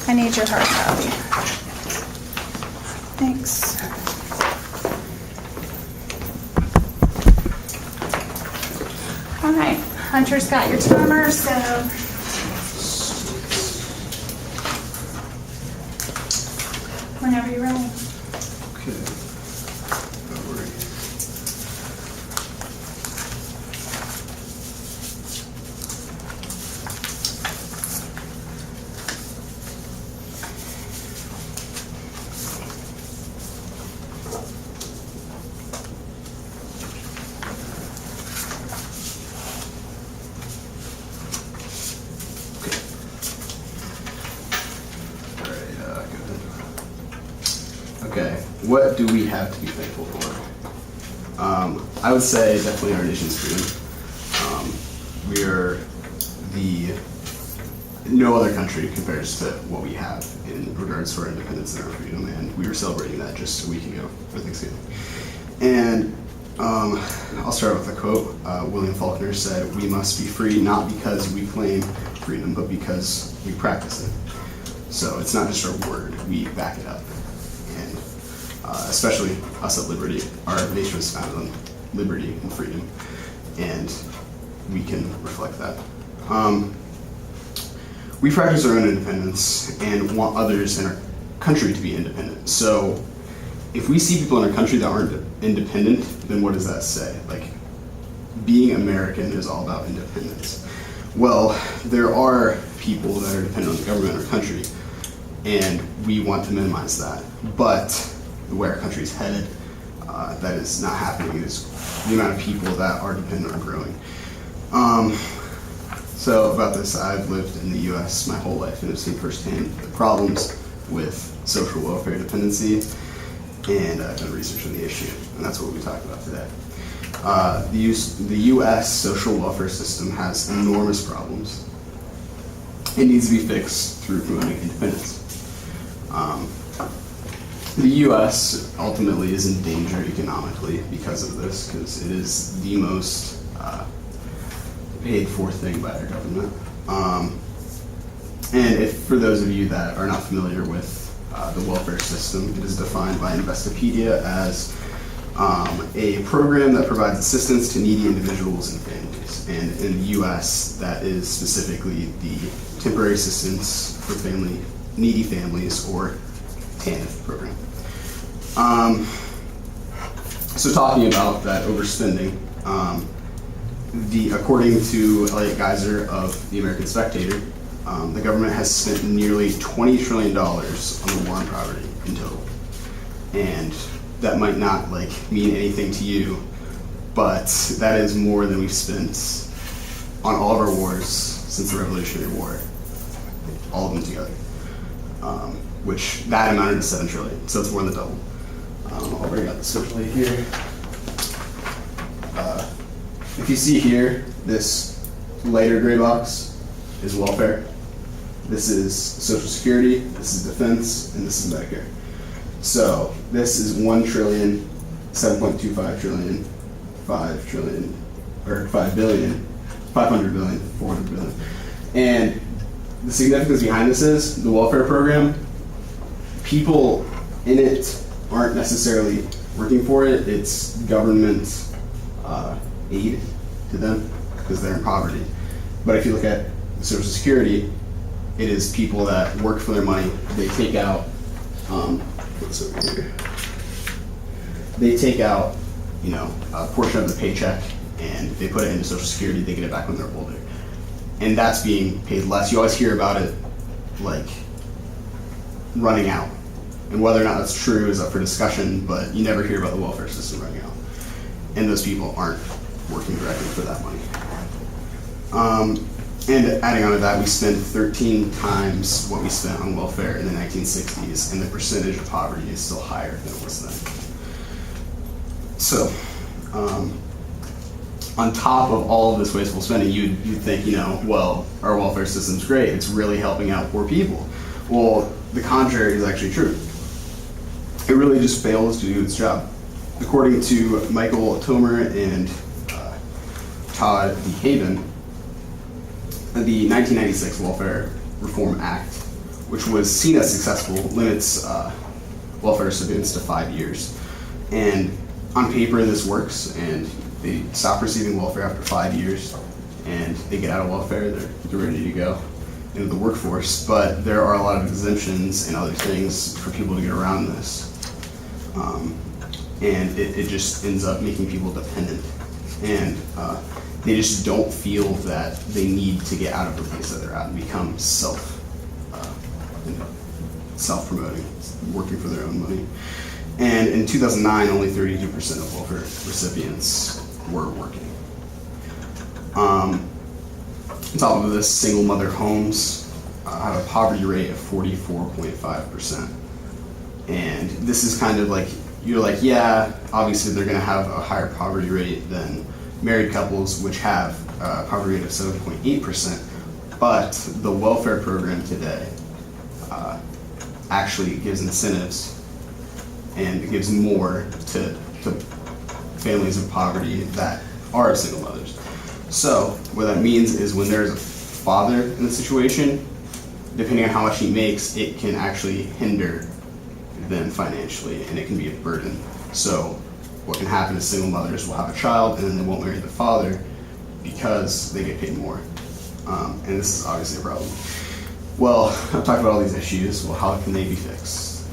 I need your hard copy. Thanks. All right, Hunter's got your timer, so whenever you're ready. Okay. Don't worry. Okay, what do we have to be thankful for? I would say definitely our nation's freedom. We are no other country compares to what we have in regards to our independence and our freedom, and we were celebrating that just a week ago for Thanksgiving. And I'll start with a quote. William Faulkner said, "We must be free not because we claim freedom, but because we practice it." So it's not just our word, we back it up. And especially us at Liberty, our nation is founded on liberty and freedom, and we can reflect that. We practice our own independence and want others in our country to be independent. So if we see people in our country that aren't independent, then what does that say? Like, being American is all about independence. Well, there are people that are dependent on the government or country, and we want to minimize that. But the way our country is headed, that is not happening. Is the amount of people that are dependent are growing. So about this, I've lived in the U.S. my whole life and have seen firsthand the problems with social welfare dependency, and I've done research on the issue, and that's what we talked about today. The U.S. social welfare system has enormous problems. It needs to be fixed through promoting independence. The U.S. ultimately is in danger economically because of this, because it is the most paid for thing by our government. And if, for those of you that are not familiar with the welfare system, it is defined by Investopedia as a program that provides assistance to needy individuals and families. And in the U.S., that is specifically the temporary assistance for needy families, or TANF program. So talking about that overspending, according to Elliot Geiser of the American Spectator, the government has spent nearly $20 trillion on the war on poverty in total. And that might not mean anything to you, but that is more than we've spent on all of our wars since the Revolutionary War, all of them together, which that amounted to $7 trillion, so it's more than double. I'll bring out the social aid here. If you see here, this lighter gray box is welfare. This is Social Security, this is defense, and this is Medicare. So this is 1 trillion, 7.25 trillion, 5 trillion, or 5 billion, 500 billion, 400 billion. And the significance behind this is the welfare program, people in it aren't necessarily working for it. It's government aid to them because they're in poverty. But if you look at Social Security, it is people that work for their money. They take out, what's over here? They take out, a portion of the paycheck and they put it into Social Security. They get it back when they're older, and that's being paid less. You always hear about it, running out. And whether or not that's true is up for discussion, but you never hear about the welfare system running out. And those people aren't working directly for that money. And adding on to that, we spent 13 times what we spent on welfare in the 1960s, and the percentage of poverty is still higher than it was then. So, on top of all of this wasteful spending, you'd think, well, our welfare system's great, it's really helping out poor people. Well, the contrary is actually true. It really just fails to do its job. According to Michael Tomer and Todd DeHaven, the 1996 Welfare Reform Act which was seen as successful, limits welfare recipients to 5 years. And on paper, this works, and they stop receiving welfare after 5 years, and they get out of welfare, they're ready to go into the workforce. But there are a lot of exemptions and other things for people to get around this. And it just ends up making people dependent. And they just don't feel that they need to get out of the place that they're at and become self-promoting, working for their own money. And in 2009, only 32% of welfare recipients were working. On top of this, single mother homes have a poverty rate of 44.5%. And this is kind of like, you're like, yeah, obviously they're going to have a higher poverty rate than married couples, which have a poverty rate of 7.8%. But the welfare program today actually gives incentives and it gives more to families of poverty that are single mothers. So what that means is when there's a father in the situation, depending on how much he makes, it can actually hinder them financially, and it can be a burden. So what can happen is single mothers will have a child and then they won't marry the father because they get paid more. And this is obviously a problem. Well, I've talked about all these issues. Well, how can they be fixed?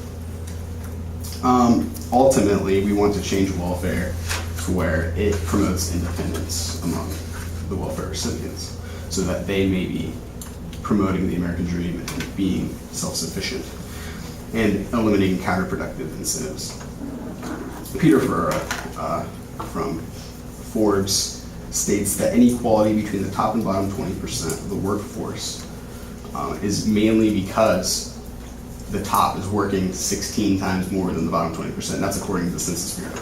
Ultimately, we want to change welfare to where it promotes independence among the welfare recipients so that they may be promoting the American dream and being self-sufficient and eliminating counterproductive incentives. Peter Ferrara from Forbes states that inequality between the top and bottom 20% of the workforce is mainly because the top is working 16 times more than the bottom 20%. That's according to the Census Bureau.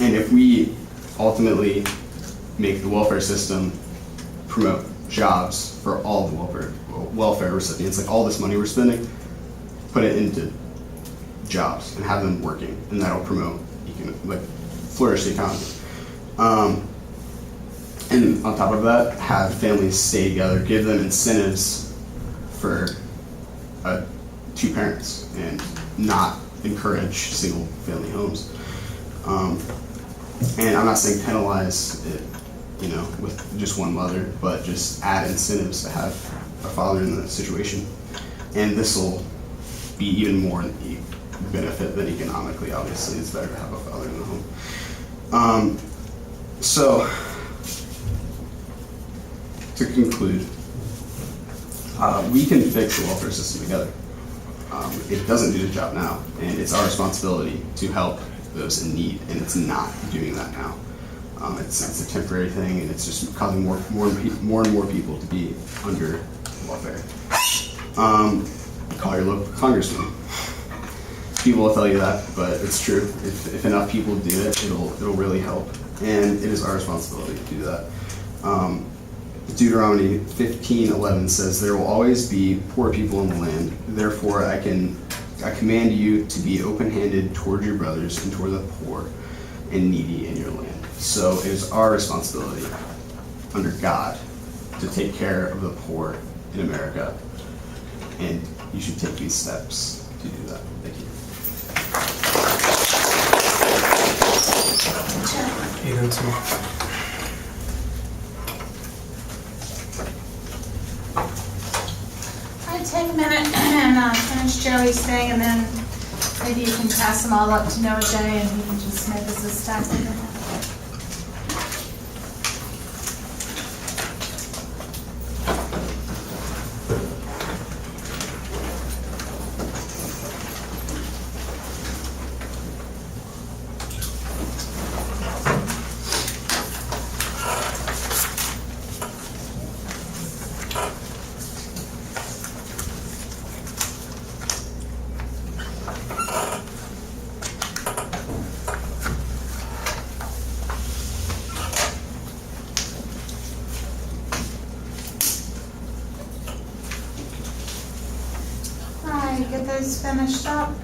And if we ultimately make the welfare system promote jobs for all the welfare recipients, like all this money we're spending, put it into jobs and have them working, and that'll promote, flourish the economy. And on top of that, have families stay together, give them incentives for 2 parents, and not encourage single family homes. And I'm not saying penalize it, with just one mother, but just add incentives to have a father in the situation. And this will be even more benefit than economically. Obviously, it's better to have a father in the home. So, to conclude, we can fix the welfare system together. It doesn't do the job now, and it's our responsibility to help those in need, and it's not doing that now. It's a temporary thing, and it's just causing more and more people to be under welfare. Call your local congressman. People will tell you that, but it's true. If enough people do it, it'll really help, and it is our responsibility to do that. Deuteronomy 15:11 says, "There will always be poor people in the land. Therefore, I command you to be open-handed toward your brothers and toward the poor and needy in your land." So it is our responsibility under God to take care of the poor in America, and you should take these steps to do that. Thank you. 802. I'd take a minute and finish Joey's thing, and then maybe you can pass them all up to Noah J, and he can just make us a stack of them. Get those finished up.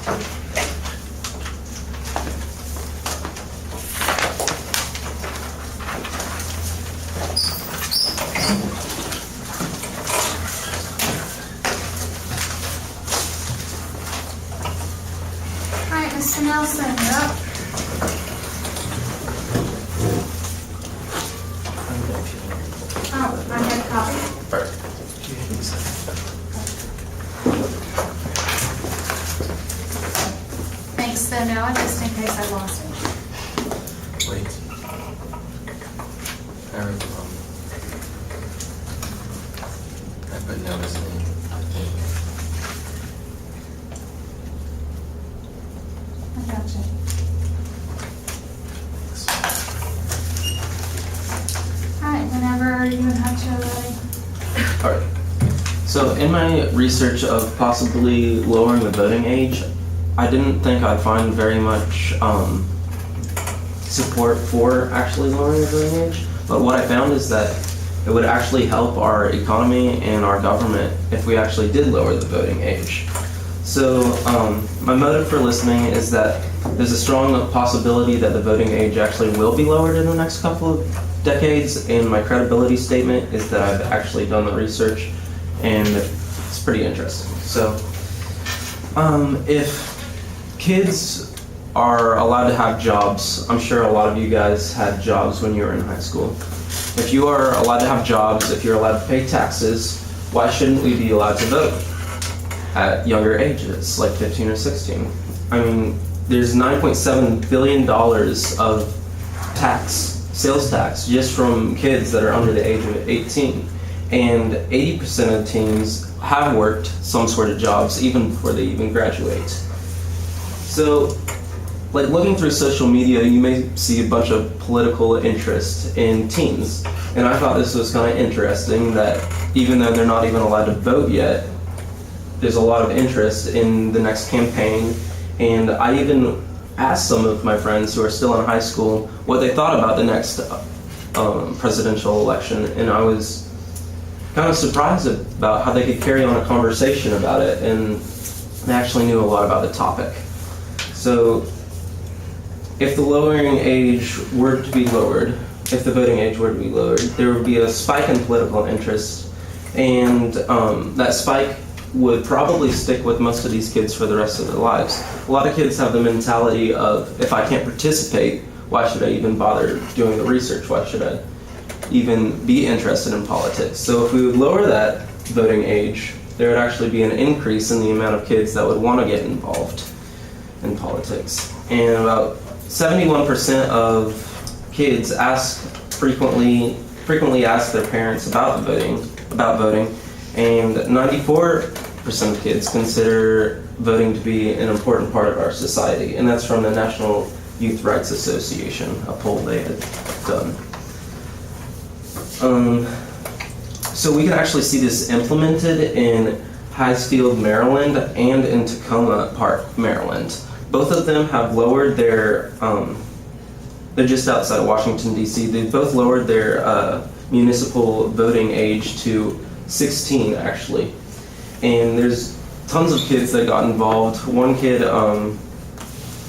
All right, Mr. Nelson, you're up. Oh, I got a copy. Thanks, though, Noah, just in case I lost it. Wait. I wrote the wrong. I put Noah's name. I got you. All right, whenever you and Hutch are ready. Alright. So in my research of possibly lowering the voting age, I didn't think I'd find very much support for actually lowering the voting age. But what I found is that it would actually help our economy and our government if we actually did lower the voting age. So my motive for listening is that there's a strong possibility that the voting age actually will be lowered in the next couple of decades, and my credibility statement is that I've actually done the research and it's pretty interesting. So if kids are allowed to have jobs, I'm sure a lot of you guys had jobs when you were in high school. If you are allowed to have jobs, if you're allowed to pay taxes, why shouldn't we be allowed to vote at younger ages, like 15 or 16? I mean, there's $9.7 billion of sales tax, just from kids that are under the age of 18. And 80% of teens have worked some sort of jobs even before they even graduate. So, like looking through social media, you may see a bunch of political interest in teens. And I thought this was kind of interesting that even though they're not even allowed to vote yet, there's a lot of interest in the next campaign. And I even asked some of my friends who are still in high school what they thought about the next presidential election, and I was kind of surprised about how they could carry on a conversation about it, and they actually knew a lot about the topic. So if the lowering age were to be lowered, if the voting age were to be lowered, there would be a spike in political interest, and that spike would probably stick with most of these kids for the rest of their lives. A lot of kids have the mentality of, if I can't participate, why should I even bother doing the research? Why should I even be interested in politics? So if we would lower that voting age, there would actually be an increase in the amount of kids that would want to get involved in politics. And about 71% of kids frequently ask their parents about voting, and 94% of kids consider voting to be an important part of our society, and that's from the National Youth Rights Association, a poll they had done. So we can actually see this implemented in Highfield, Maryland, and in Tacoma Park, Maryland. Both of them have lowered their, they're just outside of Washington, D.C. They've both lowered their municipal voting age to 16, actually. And there's tons of kids that got involved. One kid,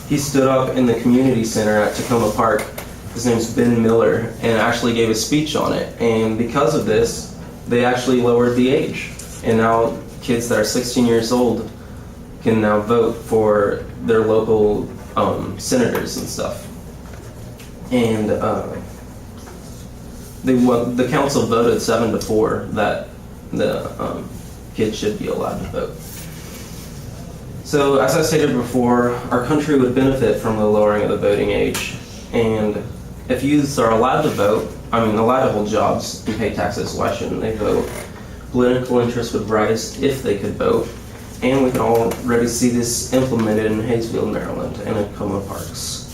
he stood up in the community center at Tacoma Park. His name's Ben Miller, and actually gave a speech on it. And because of this, they actually lowered the age. And now kids that are 16 years old can now vote for their local senators and stuff. And the council voted 7-4 that the kids should be allowed to vote. So as I stated before, our country would benefit from the lowering of the voting age. And if youths are allowed to vote, allowed to hold jobs and pay taxes, why shouldn't they vote? Political interest would rise if they could vote. And we can already see this implemented in Hayesville, Maryland, and in Tacoma Parks.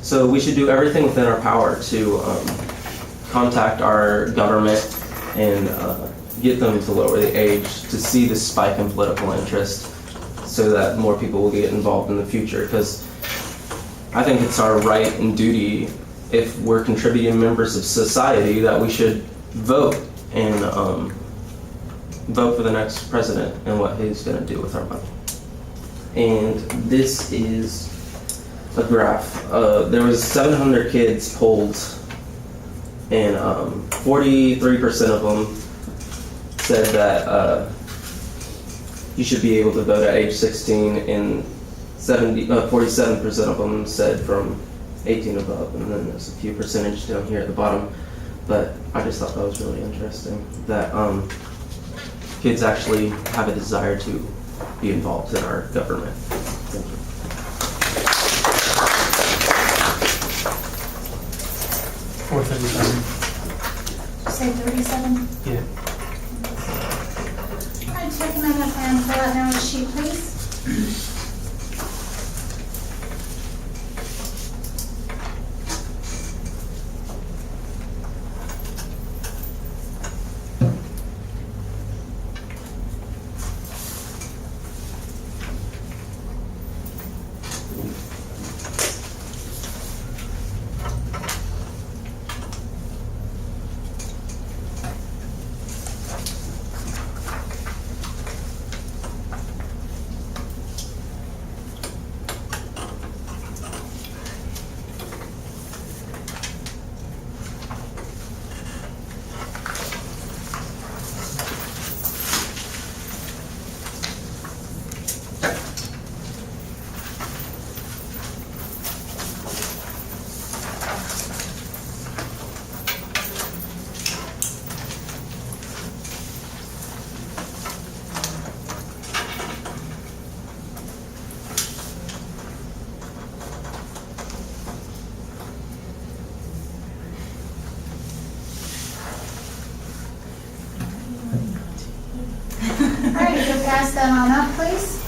So we should do everything within our power to contact our government and get them to lower the age to see this spike in political interest so that more people will get involved in the future. Because I think it's our right and duty, if we're contributing members of society, that we should vote and vote for the next president and what he's going to do with our money. and this is a graph. There was 700 kids polled, and 43% of them said that you should be able to vote at age 16, and 47% of them said from 18 above, and then there's a few percentage down here at the bottom. But I just thought that was really interesting, that kids actually have a desire to be involved in our government. Thank you. Or 37. Say 37? Yeah. All right, take a minute and fill out now the sheet, please. All right, you can pass that on up, please.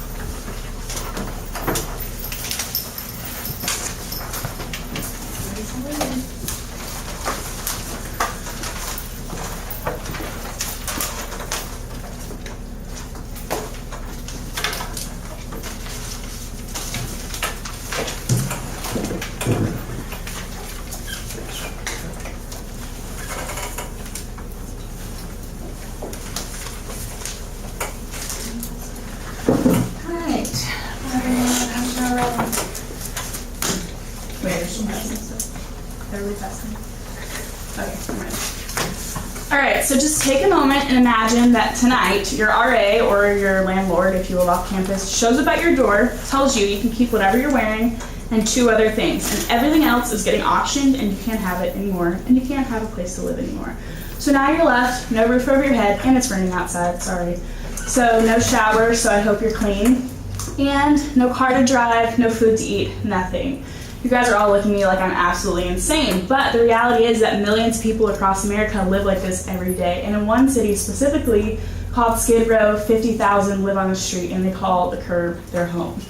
Alright, so just take a moment and imagine that tonight your RA or your landlord, if you live off campus, shows up at your door, tells you you can keep whatever you're wearing and 2 other things, and everything else is getting auctioned and you can't have it anymore, and you can't have a place to live anymore. So now you're left, no roof over your head, and it's raining outside, sorry. So no shower, so I hope you're clean, and no car to drive, no food to eat, nothing. You guys are all looking at me like I'm absolutely insane, but the reality is that millions of people across America live like this every day. And in one city specifically called Skid Row, 50,000 live on the street and they call the curb their home.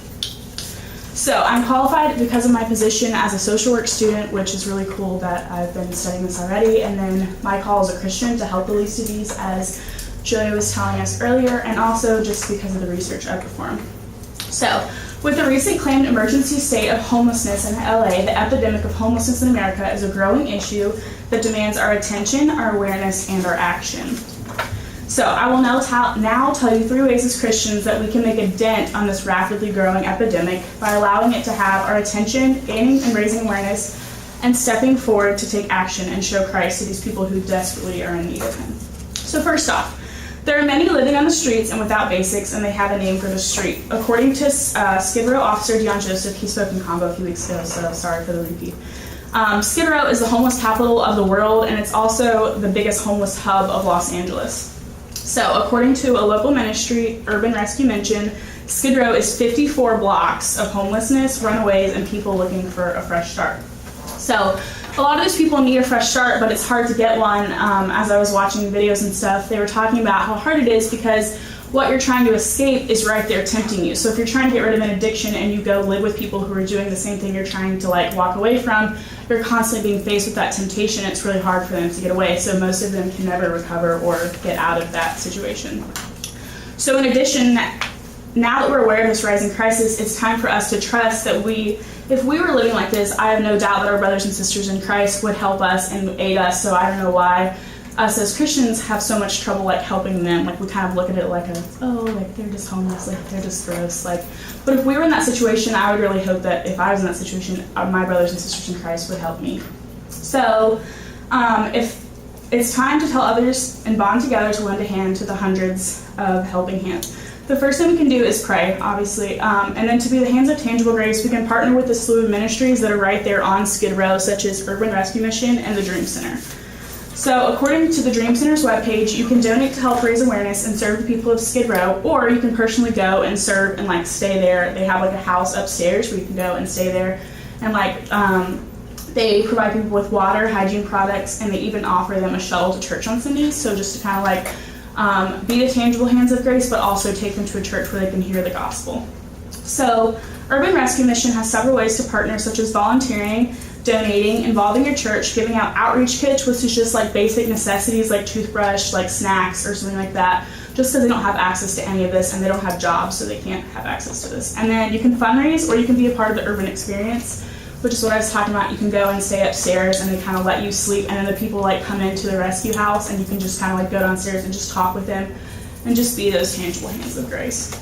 So I'm qualified because of my position as a social work student, which is really cool that I've been studying this already. And then my call as a Christian to help the least of these, as Julia was telling us earlier, and also just because of the research I perform. So, with the recent claimed emergency state of homelessness in LA, the epidemic of homelessness in America is a growing issue that demands our attention, our awareness, and our action. So I will now tell you 3 ways as Christians that we can make a dent on this rapidly growing epidemic by allowing it to have our attention, gaining and raising awareness, and stepping forward to take action and show Christ to these people who desperately are in need of Him. So first off, there are many living on the streets and without basics, and they have a name for the street. According to Skid Row officer Dion Joseph, he spoke in Convo a few weeks ago, so sorry for the repeat. Skid Row is the homeless capital of the world, and it's also the biggest homeless hub of Los Angeles. So according to a local ministry, Urban Rescue Mission, Skid Row is 54 blocks of homelessness, runaways, and people looking for a fresh start. So a lot of those people need a fresh start, but it's hard to get one. As I was watching videos and stuff, they were talking about how hard it is because what you're trying to escape is right there tempting you. So if you're trying to get rid of an addiction and you go live with people who are doing the same thing you're trying to walk away from, you're constantly being faced with that temptation. It's really hard for them to get away. So most of them can never recover or get out of that situation. So in addition, now that we're aware of this rising crisis, it's time for us to trust that if we were living like this, I have no doubt that our brothers and sisters in Christ would help us and aid us. So I don't know why us as Christians have so much trouble like helping them. Like we kind of look at it like like they're just homeless, like they're just gross. Like, but if we were in that situation, I would really hope that if I was in that situation, my brothers and sisters in Christ would help me. So, if it's time to tell others and bond together to lend a hand to the hundreds of helping hands. The first thing we can do is pray, obviously, and then to be the hands of tangible grace, we can partner with the slew of ministries that are right there on Skid Row, such as Urban Rescue Mission and the Dream Center. So according to the Dream Center's webpage, you can donate to help raise awareness and serve the people of Skid Row, or you can personally go and serve and like stay there. They have like a house upstairs where you can go and stay there, and like they provide people with water, hygiene products, and they even offer them a shuttle to church on Sundays. So just to kind of like be the tangible hands of grace, but also take them to a church where they can hear the gospel. So Urban Rescue Mission has several ways to partner, such as volunteering, donating, involving your church, giving out outreach kits, which is just like basic necessities like toothbrush, like snacks or something like that, just because they don't have access to any of this and they don't have jobs, so they can't have access to this. And then you can fundraise, or you can be a part of the urban experience, which is what I was talking about. You can go and stay upstairs and they kind of let you sleep, and then the people like come into the rescue house and you can just kind of like go downstairs and just talk with them and just be those tangible hands of grace.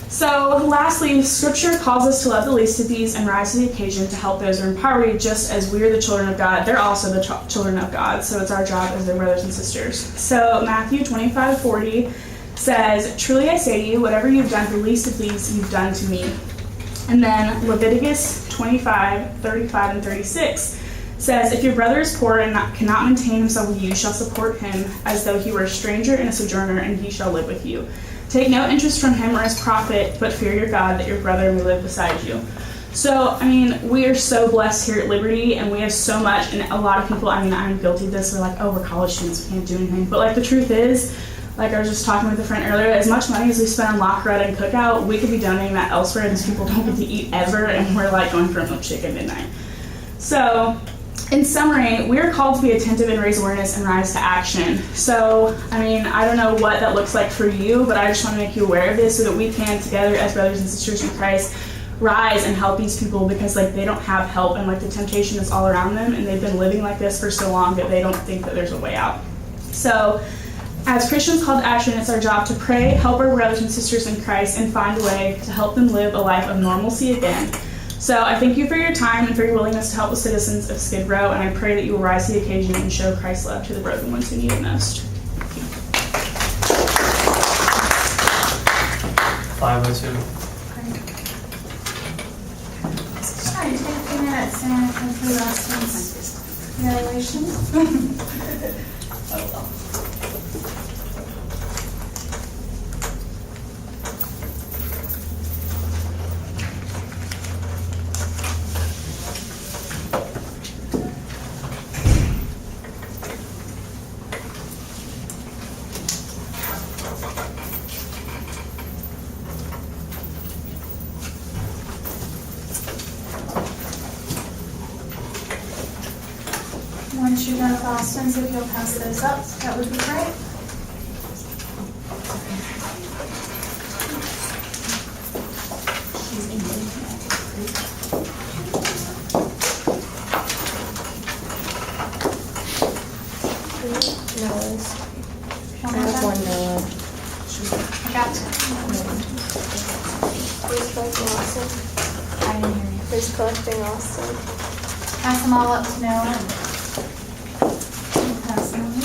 So lastly, scripture calls us to love the least of these and rise to the occasion to help those who are in poverty. Just as we are the children of God, they're also the children of God, so it's our job as their brothers and sisters. So Matthew 25:40 says, "Truly I say to you, whatever you've done for the least of these, you've done to me." And then Leviticus 25:35 and 36 says, "If your brother is poor and cannot maintain himself with you, you shall support him as though he were a stranger and a sojourner, and he shall live with you. Take no interest from him or his profit, but fear your God, that your brother may live beside you." So, I mean, we are so blessed here at Liberty, and we have so much, and a lot of people, I mean, I'm guilty of this, we're like, oh, we're college students, we can't do anything. But, like, the truth is, like I was just talking with a friend earlier, as much money as we spend on Lock Red and Cookout, we could be donating that elsewhere, and these people don't get to eat ever, and we're, like, going for a milkshake at midnight. So, in summary, we are called to be attentive and raise awareness and rise to action. So, I mean, I don't know what that looks like for you, but I just want to make you aware of this so that we can, together as brothers and sisters in Christ, rise and help these people, because like they don't have help, and like the temptation is all around them, and they've been living like this for so long that they don't think that there's a way out. So, as Christians called to action, it's our job to pray, help our brothers and sisters in Christ, and find a way to help them live a life of normalcy again. So I thank you for your time and for your willingness to help the citizens of Skid Row, and I pray that you will rise to the occasion and show Christ's love to the broken ones who need it most. 502. Sorry, take a few minutes and come through Austyn's evaluation. Oh well. Once you're done with Austyn's, if you'll pass those up, that would be great. I have one Noah. I got you. Who's collecting Austyn? I didn't hear you. Who's collecting Austyn? Pass them all up to Noah. And pass them over.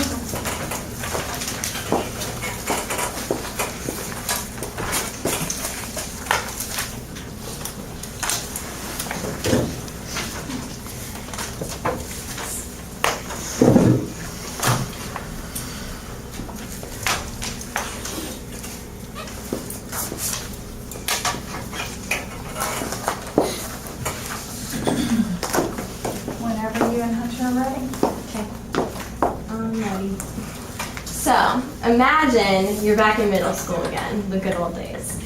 Whenever you and Hunter are ready. I'm ready. So, imagine you're back in middle school again, the good old days.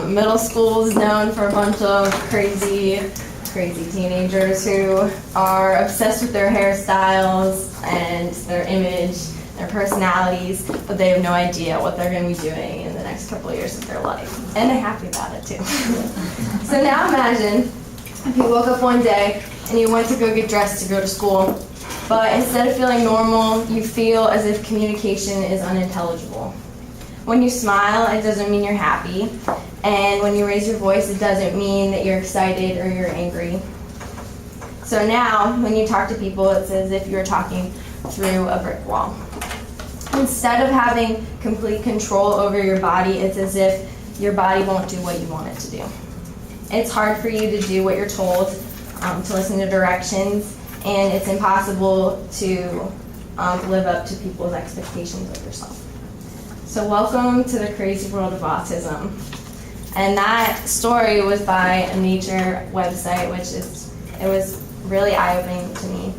Middle school is known for a bunch of crazy teenagers who are obsessed with their hairstyles and their image, their personalities, but they have no idea what they're going to be doing in the next couple of years of their life. And they're happy about it too. So now imagine if you woke up one day and you went to go get dressed to go to school, But instead of feeling normal, you feel as if communication is unintelligible. When you smile, it doesn't mean you're happy. And when you raise your voice, it doesn't mean that you're excited or you're angry. So now, when you talk to people, it's as if you're talking through a brick wall. Instead of having complete control over your body, it's as if your body won't do what you want it to do. It's hard for you to do what you're told, to listen to directions, and it's impossible to live up to people's expectations of yourself. So welcome to the crazy world of autism. And that story was by a Nature website, it was really eye-opening to me.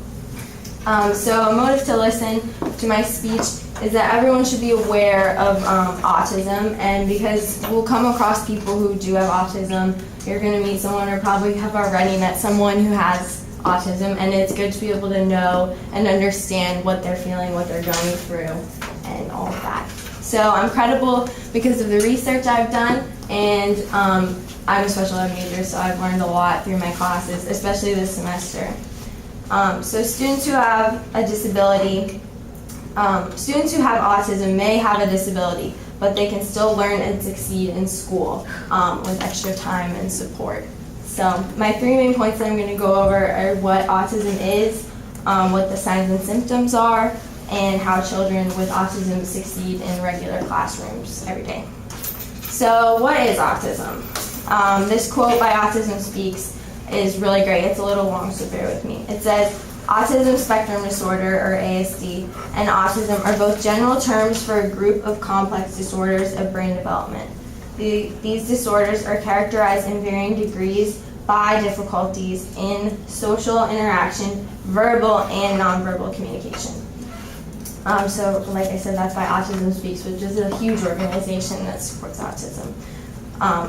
So a motive to listen to my speech is that everyone should be aware of autism, and because we'll come across people who do have autism, you're going to meet someone or probably have already met someone who has autism, and it's good to be able to know and understand what they're feeling, what they're going through, and all of that. So I'm credible because of the research I've done, and I'm a special ed major, so I've learned a lot through my classes, especially this semester. So students who have a disability, students who have autism may have a disability, but they can still learn and succeed in school with extra time and support. So my 3 main points that I'm going to go over are what autism is, what the signs and symptoms are, and how children with autism succeed in regular classrooms every day. So what is autism? This quote by Autism Speaks is really great. It's a little long, so bear with me. It says, autism spectrum disorder, or ASD, and autism are both general terms for a group of complex disorders of brain development. These disorders are characterized in varying degrees by difficulties in social interaction, verbal and nonverbal communication. So, like I said, that's by Autism Speaks, which is a huge organization that supports autism.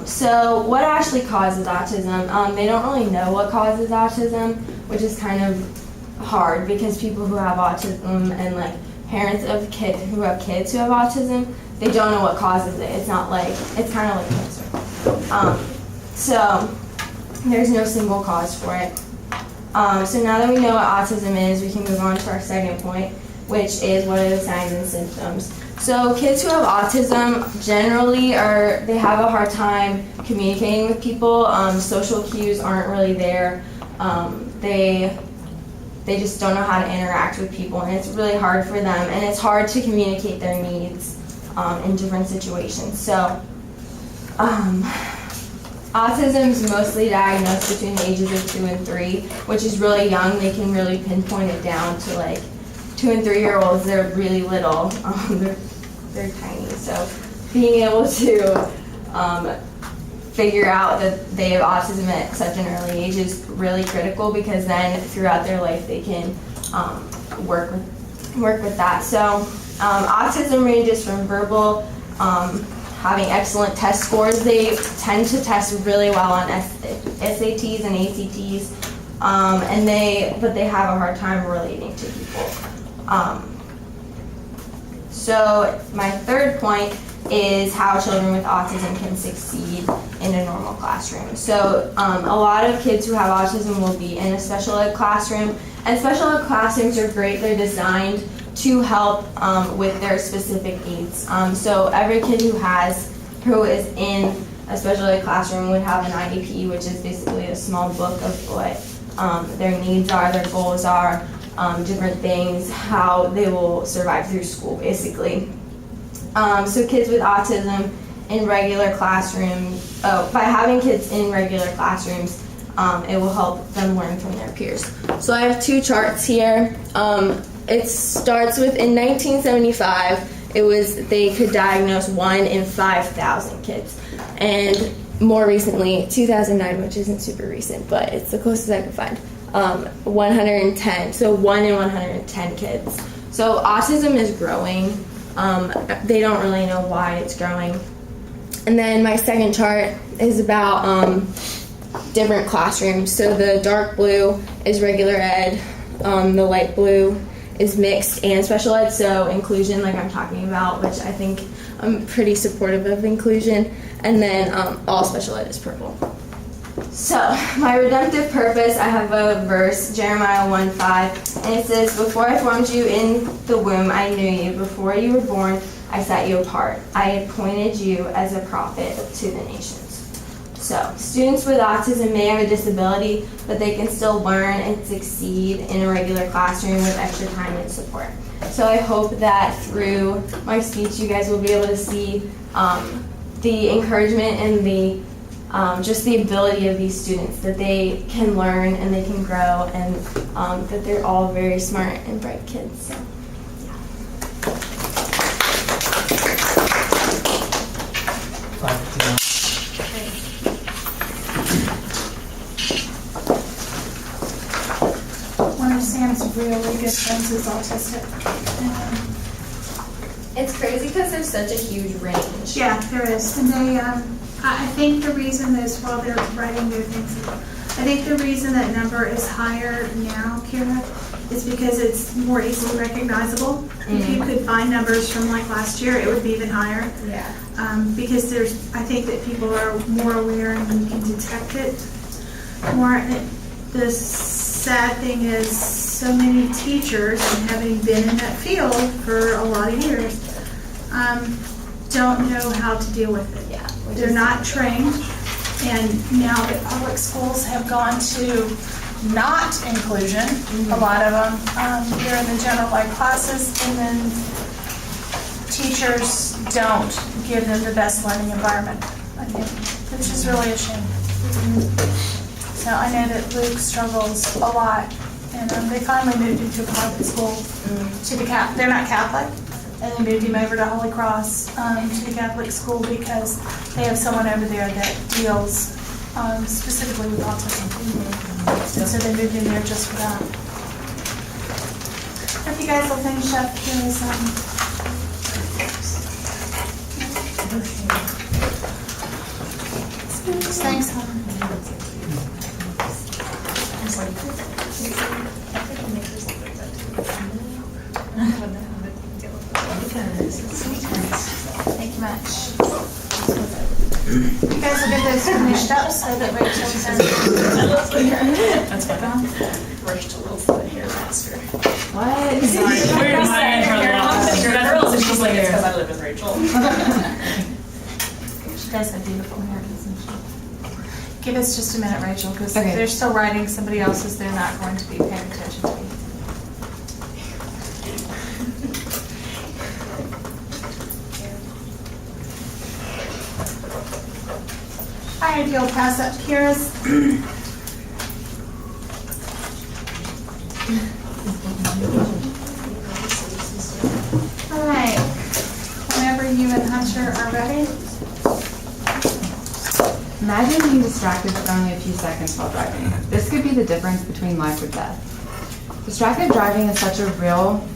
So what actually causes autism? They don't really know what causes autism, which is kind of hard because people who have autism and like parents of kids who have kids who have autism, they don't know what causes it. It's not like, it's kind of like cancer. So there's no single cause for it. So now that we know what autism is, we can move on to our second point, which is what are the signs and symptoms. So kids who have autism generally they have a hard time communicating with people. Social cues aren't really there. They just don't know how to interact with people, and it's really hard for them, and it's hard to communicate their needs in different situations. So autism is mostly diagnosed between the ages of 2 and 3, which is really young. They can really pinpoint it down to like 2 and 3-year-olds. They're really little. They're tiny. So being able to figure out that they have autism at such an early age is really critical, because then throughout their life they can work with that. So autism ranges from verbal, having excellent test scores. They tend to test really well on SATs and ACTs, but they have a hard time relating to people. So my third point is how children with autism can succeed in a normal classroom. So a lot of kids who have autism will be in a special ed classroom, and special ed classrooms are great. They're designed to help with their specific needs. So every kid who is in a special ed classroom would have an IEP, which is basically a small book of what their needs are, their goals are, different things, how they will survive through school, basically. So kids with autism in regular classrooms, by having kids in regular classrooms, it will help them learn from their peers. So I have 2 charts here. It starts with, in 1975, they could diagnose 1 in 5,000 kids. And more recently, 2009, which isn't super recent, but it's the closest I could find, 110, so 1 in 110 kids. So autism is growing. They don't really know why it's growing. And then my second chart is about different classrooms. So the dark blue is regular ed, the light blue is mixed and special ed, so inclusion, like I'm talking about, which I think I'm pretty supportive of inclusion, and then all special ed is purple. So, my redemptive purpose, I have a verse, Jeremiah 1:5, and it says, "Before I formed you in the womb, I knew you. Before you were born, I set you apart. I appointed you as a prophet to the nations." So, students with autism may have a disability, but they can still learn and succeed in a regular classroom with extra time and support. So I hope that through my speech, you guys will be able to see the encouragement and the just the ability of these students, that they can learn and they can grow, and that they're all very smart and bright kids. So. One of Sam's really good friends is autistic. It's crazy because there's such a huge range. Yeah, there is. And they, I think the reason is, while they're writing their things, I think the reason that number is higher now, Kyra, is because it's more easily recognizable. If you could find numbers from like last year, it would be even higher. Yeah. Because I think that people are more aware and you can detect it more. The sad thing is, so many teachers, and having been in that field for a lot of years, don't know how to deal with it. Yeah. They're not trained, and now that public schools have gone to not inclusion, a lot of them, they're in the general ed classes, and then teachers don't give them the best learning environment, I think, which is really a shame. So I know that Luke struggles a lot, and they finally moved him to a private school, to the they're not Catholic, and they moved him over to Holy Cross, to the Catholic school, because they have someone over there that deals specifically with autism. And so they moved him there just for that. If you guys will finish up, here's thanks, hon. Thank you much. You guys will get those finished up so that Rachel can. That's fine. Rushed a little foot hair faster. What? Sorry, we're my girls, and she's like, it's because I live with Rachel. She does have beautiful hair, doesn't she? Give us just a minute, Rachel, because Okay. they're still writing somebody else's. They're not going to be paying attention to you. All right, you'll pass up Kyra's. All right, whenever you and Hunter are ready. Imagine being distracted for only a few seconds while driving. This could be the difference between life or death. Distracted driving is such a real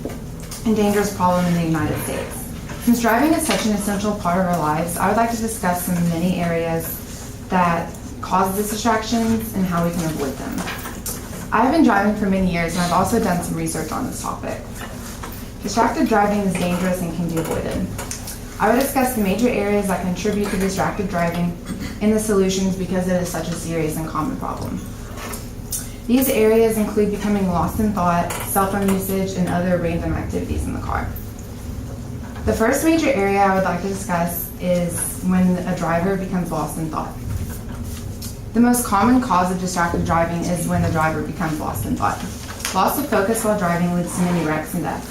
and dangerous problem in the United States. Since driving is such an essential part of our lives, I would like to discuss some many areas that cause these distractions and how we can avoid them. I have been driving for many years, and I've also done some research on this topic. Distracted driving is dangerous and can be avoided. I will discuss the major areas that contribute to distracted driving and the solutions, because it is such a serious and common problem. These areas include becoming lost in thought, cell phone usage, and other random activities in the car. The first major area I would like to discuss is when a driver becomes lost in thought. The most common cause of distracted driving is when the driver becomes lost in thought. Loss of focus while driving leads to many wrecks and deaths.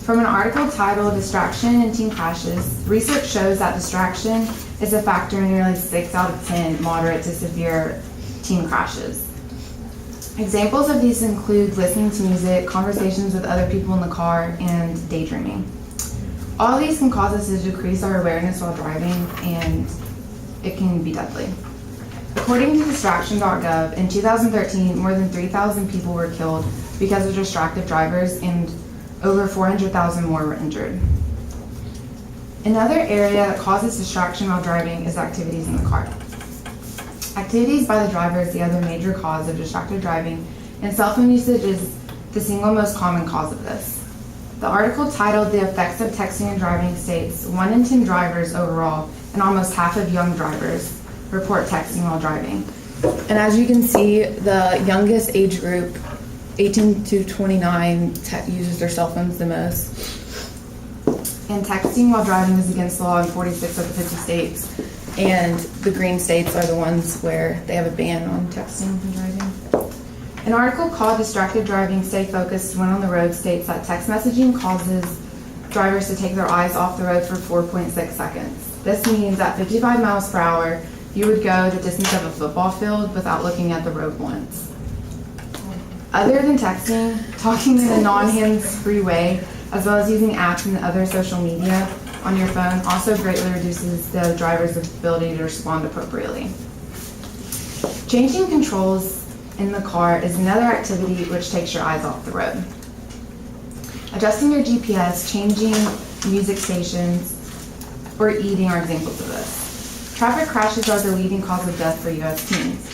From an article titled "Distraction in Teen Crashes," research shows that distraction is a factor in nearly 6 out of 10 moderate to severe teen crashes. Examples of these include listening to music, conversations with other people in the car, and daydreaming. All of these can cause us to decrease our awareness while driving, and it can be deadly. According to distraction.gov, in 2013, more than 3,000 people were killed because of distracted drivers, and over 400,000 more were injured. Another area that causes distraction while driving is activities in the car. Activities by the driver is the other major cause of distracted driving, and cell phone usage is the single most common cause of this. The article titled "The Effects of Texting and Driving" states 1 in 10 drivers overall, and almost half of young drivers, report texting while driving. And as you can see, the youngest age group, 18 to 29, uses their cell phones the most. And texting while driving is against the law in 46 of the 50 states. And the green states are the ones where they have a ban on texting and driving. An article called Distracted Driving, Stay Focused When on the Road states that text messaging causes drivers to take their eyes off the road for 4.6 seconds. This means at 55 miles per hour, you would go the distance of a football field without looking at the road once. Other than texting, talking in a non-hands-free way, as well as using apps and other social media on your phone, also greatly reduces the driver's ability to respond appropriately. Changing controls in the car is another activity which takes your eyes off the road. Adjusting your GPS, changing music stations, or eating are examples of this. Traffic crashes are the leading cause of death for U.S. teens.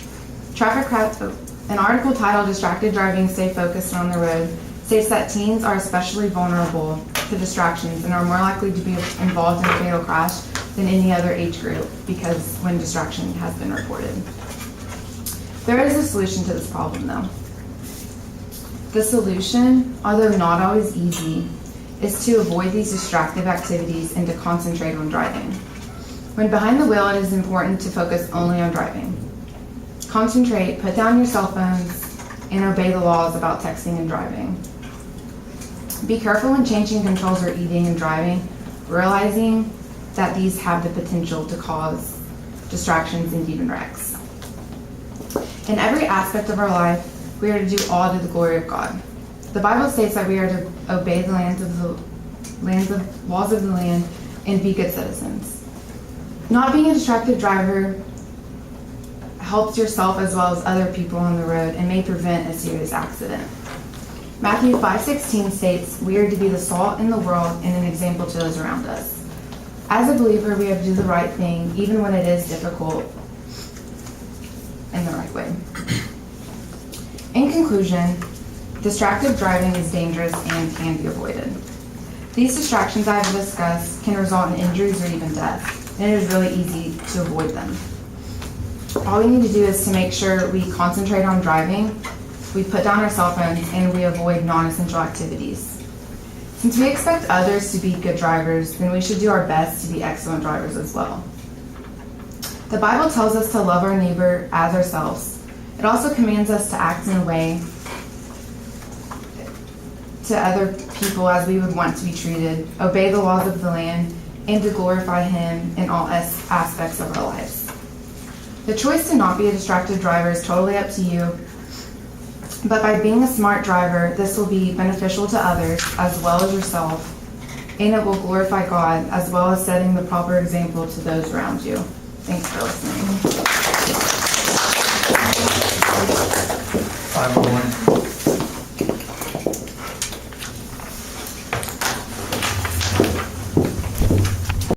An article titled Distracted Driving, Stay Focused on the Road states that teens are especially vulnerable to distractions and are more likely to be involved in a fatal crash than any other age group because when distraction has been reported. There is a solution to this problem though. The solution, although not always easy, is to avoid these distractive activities and to concentrate on driving. When behind the wheel, it is important to focus only on driving. Concentrate, put down your cell phones, and obey the laws about texting and driving. Be careful when changing controls or eating and driving, realizing that these have the potential to cause distractions and even wrecks. In every aspect of our life, we are to do all to the glory of God. The Bible states that we are to obey the laws of the land and be good citizens. Not being a distracted driver helps yourself as well as other people on the road and may prevent a serious accident. Matthew 5:16 states, we are to be the salt in the world and an example to those around us. As a believer, we have to do the right thing, even when it is difficult, in the right way. In conclusion, distracted driving is dangerous and can be avoided. These distractions I have discussed can result in injuries or even death, and it is really easy to avoid them. All we need to do is to make sure we concentrate on driving, we put down our cell phones, and we avoid non-essential activities. Since we expect others to be good drivers, then we should do our best to be excellent drivers as well. The Bible tells us to love our neighbor as ourselves. It also commands us to act in a way to other people as we would want to be treated, obey the laws of the land, and to glorify Him in all aspects of our lives. The choice to not be a distracted driver is totally up to you, but by being a smart driver, this will be beneficial to others as well as yourself, and it will glorify God as well as setting the proper example to those around you. Thanks for listening. 501.